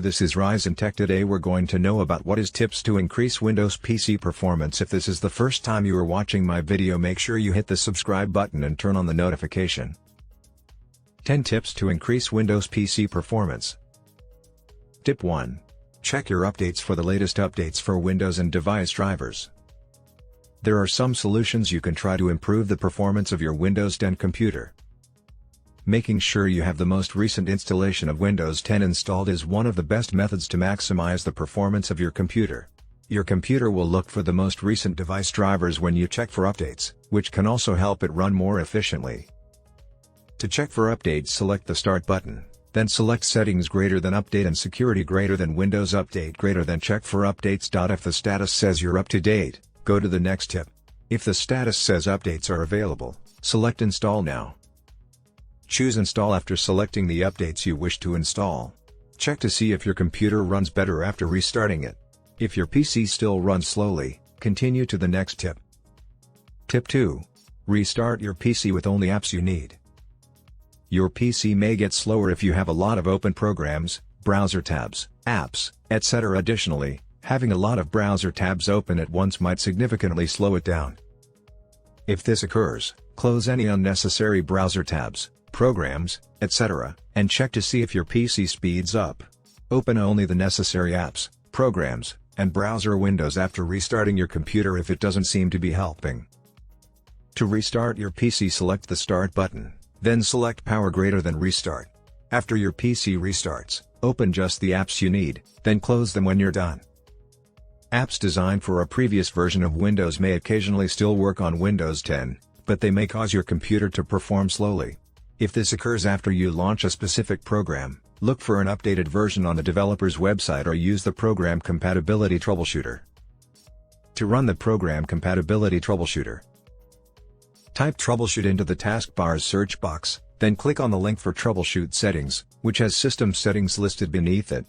this is Ryzen Tech. Today we're going to know about what is tips to increase Windows PC performance. If this is the first time you are watching my video, make sure you hit the subscribe button and turn on the notification. 10 tips to increase Windows PC performance. Tip 1. Check your updates for the latest updates for Windows and device drivers. There are some solutions you can try to improve the performance of your Windows 10 computer. Making sure you have the most recent installation of Windows 10 installed is one of the best methods to maximize the performance of your computer. Your computer will look for the most recent device drivers when you check for updates, which can also help it run more efficiently. To check for updates, select the Start button, then select Settings greater than Update and Security greater than Windows Update greater than Check for updates. If the status says you're up to date, go to the next tip. If the status says updates are available, select Install Now. Choose Install after selecting the updates you wish to install. Check to see if your computer runs better after restarting it. If your PC still runs slowly, continue to the next tip. Tip 2. Restart your PC with only apps you need. Your PC may get slower if you have a lot of open programs, browser tabs, apps, etc. Additionally, having a lot of browser tabs open at once might significantly slow it down. If this occurs, close any unnecessary browser tabs, programs, etc., and check to see if your PC speeds up. Open only the necessary apps, programs, and browser windows after restarting your computer if it doesn't seem to be helping. To restart your PC, select the Start button, then select Power greater than Restart. After your PC restarts, open just the apps you need, then close them when you're done. Apps designed for a previous version of Windows may occasionally still work on Windows 10, but they may cause your computer to perform slowly. If this occurs after you launch a specific program, look for an updated version on the developer's website or use the Program Compatibility Troubleshooter. To run the Program Compatibility Troubleshooter, type Troubleshoot into the taskbar's search box, then click on the link for Troubleshoot Settings, which has System Settings listed beneath it.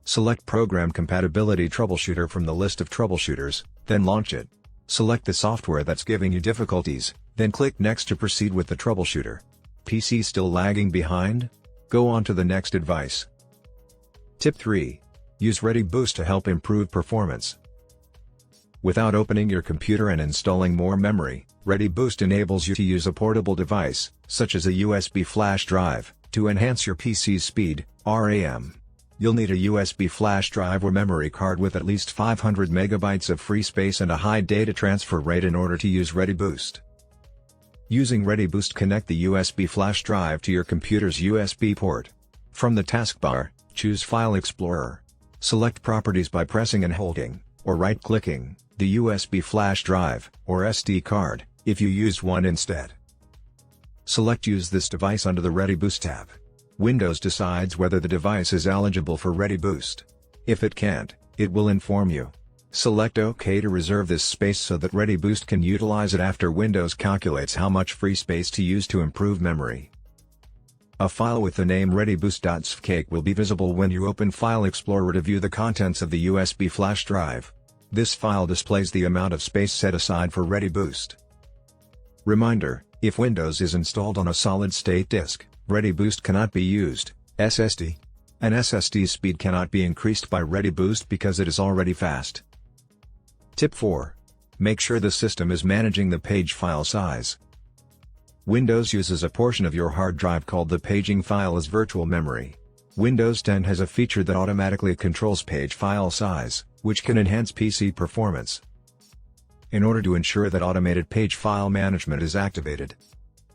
Select Program Compatibility Troubleshooter from the list of troubleshooters, then launch it. Select the software that's giving you difficulties, then click Next to proceed with the troubleshooter. PC still lagging behind? Go on to the next device. Tip 3. Use ReadyBoost to help improve performance. Without opening your computer and installing more memory, ReadyBoost enables you to use a portable device, such as a USB flash drive, to enhance your PC's speed, RAM. You'll need a USB flash drive or memory card with at least 500 megabytes of free space and a high data transfer rate in order to use ReadyBoost. Using ReadyBoost, connect the USB flash drive to your computer's USB port. From the taskbar, choose File Explorer. Select Properties by pressing and holding, or right-clicking, the USB flash drive, or SD card, if you used one instead. Select Use this device under the ReadyBoost tab. Windows decides whether the device is eligible for ReadyBoost. If it can't, it will inform you. Select OK to reserve this space so that ReadyBoost can utilize it after Windows calculates how much free space to use to improve memory. A file with the name ReadyBoost.sfcake will be visible when you open File Explorer to view the contents of the USB flash drive. This file displays the amount of space set aside for ReadyBoost. Reminder: if Windows is installed on a solid-state disk, ReadyBoost cannot be used. SSD. An SSD's speed cannot be increased by ReadyBoost because it is already fast. Tip 4. Make sure the system is managing the page file size. Windows uses a portion of your hard drive called the paging file as virtual memory. Windows 10 has a feature that automatically controls page file size, which can enhance PC performance. In order to ensure that automated page file management is activated,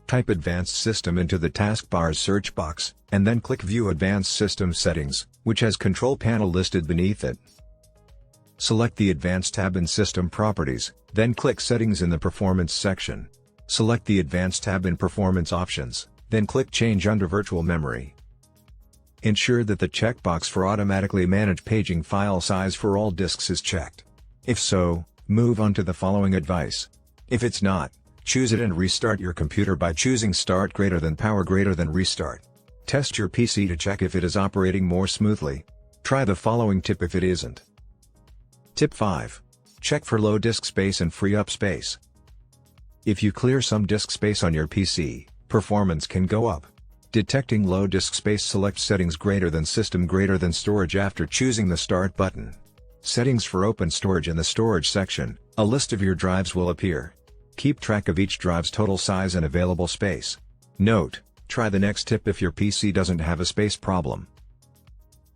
type Advanced System into the taskbar's search box, and then click View Advanced System Settings, which has Control Panel listed beneath it. Select the Advanced tab in System Properties, then click Settings in the Performance section. Select the Advanced tab in Performance Options, then click Change under Virtual Memory. Ensure that the checkbox for Automatically Manage Paging File Size for all disks is checked. If so, move on to the following advice. If it's not, choose it and restart your computer by choosing Start greater than Power greater than Restart. Test your PC to check if it is operating more smoothly. Try the following tip if it isn't. Tip 5. Check for low disk space and free up space. If you clear some disk space on your PC, performance can go up. Detecting low disk space, select Settings greater than System greater than Storage after choosing the Start button. Settings for Open Storage. In the Storage section, a list of your drives will appear. Keep track of each drive's total size and available space. Note: try the next tip if your PC doesn't have a space problem.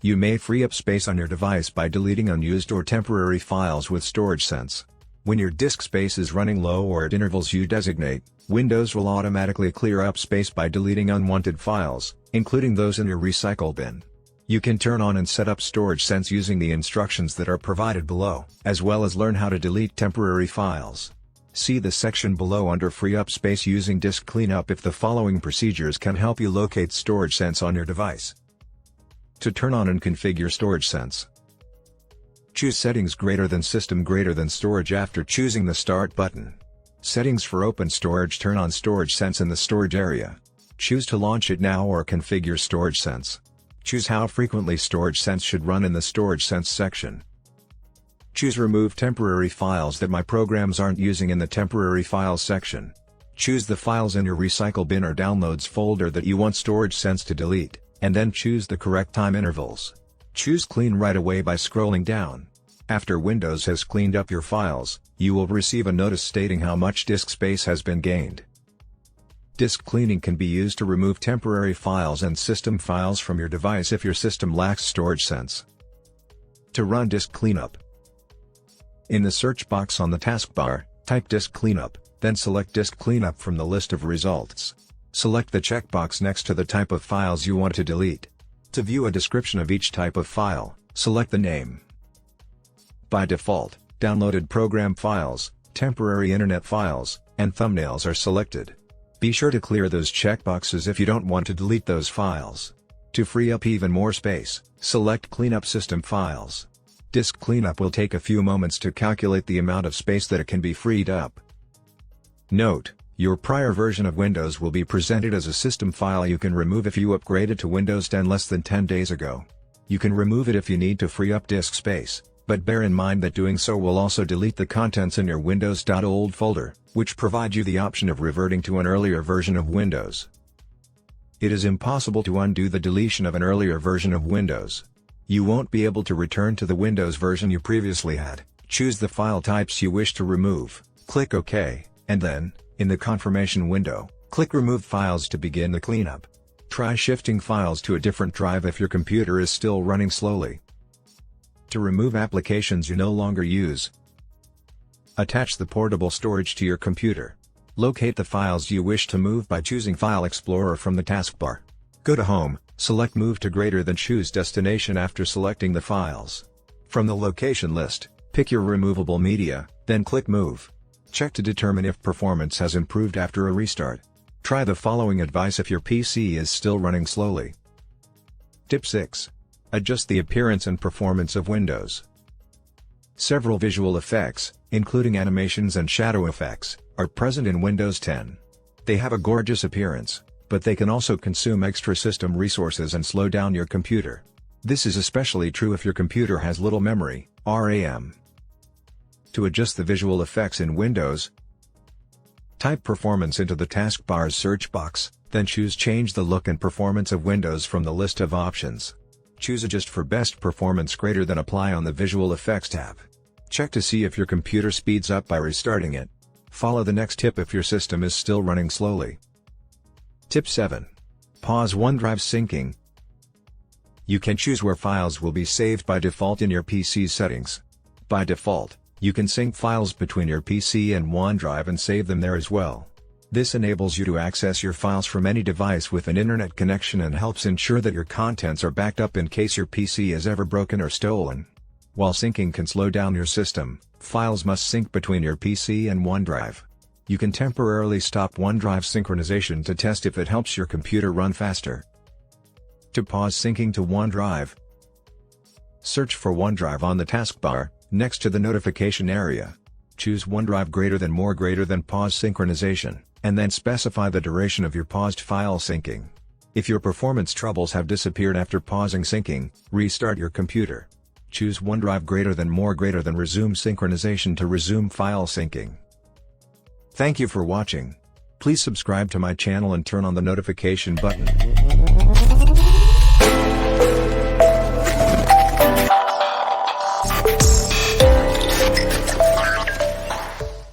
You may free up space on your device by deleting unused or temporary files with Storage Sense. When your disk space is running low or at intervals you designate, Windows will automatically clear up space by deleting unwanted files, including those in your recycle bin. You can turn on and set up Storage Sense using the instructions that are provided below, as well as learn how to delete temporary files. See the section below under Free Up Space using Disk Cleanup if the following procedures can help you locate Storage Sense on your device. To turn on and configure Storage Sense, choose Settings greater than System greater than Storage after choosing the Start button. Settings for Open Storage. Turn on Storage Sense in the storage area. Choose to launch it now or configure Storage Sense. Choose how frequently Storage Sense should run in the Storage Sense section. Choose Remove Temporary Files that my programs aren't using in the Temporary Files section. Choose the files in your Recycle bin or Downloads folder that you want Storage Sense to delete, and then choose the correct time intervals. Choose Clean right away by scrolling down. After Windows has cleaned up your files, you will receive a notice stating how much disk space has been gained. Disk cleaning can be used to remove temporary files and system files from your device if your system lacks Storage Sense. To run Disk Cleanup, in the search box on the taskbar, type Disk Cleanup, then select Disk Cleanup from the list of results. Select the checkbox next to the type of files you want to delete. To view a description of each type of file, select the name. By default, downloaded program files, temporary internet files, and thumbnails are selected. Be sure to clear those checkboxes if you don't want to delete those files. To free up even more space, select Cleanup System Files. Disk Cleanup will take a few moments to calculate the amount of space that it can be freed up. Note: your prior version of Windows will be presented as a system file you can remove if you upgraded to Windows 10 less than 10 days ago. You can remove it if you need to free up disk space, but bear in mind that doing so will also delete the contents in your Windows.old folder, which provides you the option of reverting to an earlier version of Windows. It is impossible to undo the deletion of an earlier version of Windows. You won't be able to return to the Windows version you previously had. Choose the file types you wish to remove, click OK, and then, in the confirmation window, click Remove Files to begin the cleanup. Try shifting files to a different drive if your computer is still running slowly. To remove applications you no longer use, attach the portable storage to your computer. Locate the files you wish to move by choosing File Explorer from the taskbar. Go to Home, select Move to greater than, choose Destination after selecting the files. From the location list, pick your removable media, then click Move. Check to determine if performance has improved after a restart. Try the following advice if your PC is still running slowly. Tip 6. Adjust the appearance and performance of Windows. Several visual effects, including animations and shadow effects, are present in Windows 10. They have a gorgeous appearance, but they can also consume extra system resources and slow down your computer. This is especially true if your computer has little memory, RAM. To adjust the visual effects in Windows, type Performance into the taskbar's search box, then choose Change the look and performance of Windows from the list of options. Choose Adjust for best performance greater than Apply on the Visual Effects tab. Check to see if your computer speeds up by restarting it. Follow the next tip if your system is still running slowly. Tip 7. Pause OneDrive syncing. You can choose where files will be saved by default in your PC's settings. By default, you can sync files between your PC and OneDrive and save them there as well. This enables you to access your files from any device with an internet connection and helps ensure that your contents are backed up in case your PC is ever broken or stolen. While syncing can slow down your system, files must sync between your PC and OneDrive. You can temporarily stop OneDrive synchronization to test if it helps your computer run faster. To pause syncing to OneDrive, search for OneDrive on the taskbar, next to the notification area. Choose OneDrive greater than more greater than pause synchronization, and then specify the duration of your paused file syncing. If your performance troubles have disappeared after pausing syncing, restart your computer. Choose OneDrive greater than more greater than resume synchronization to resume file syncing. Thank you for watching. Please subscribe to my channel and turn on the notification button.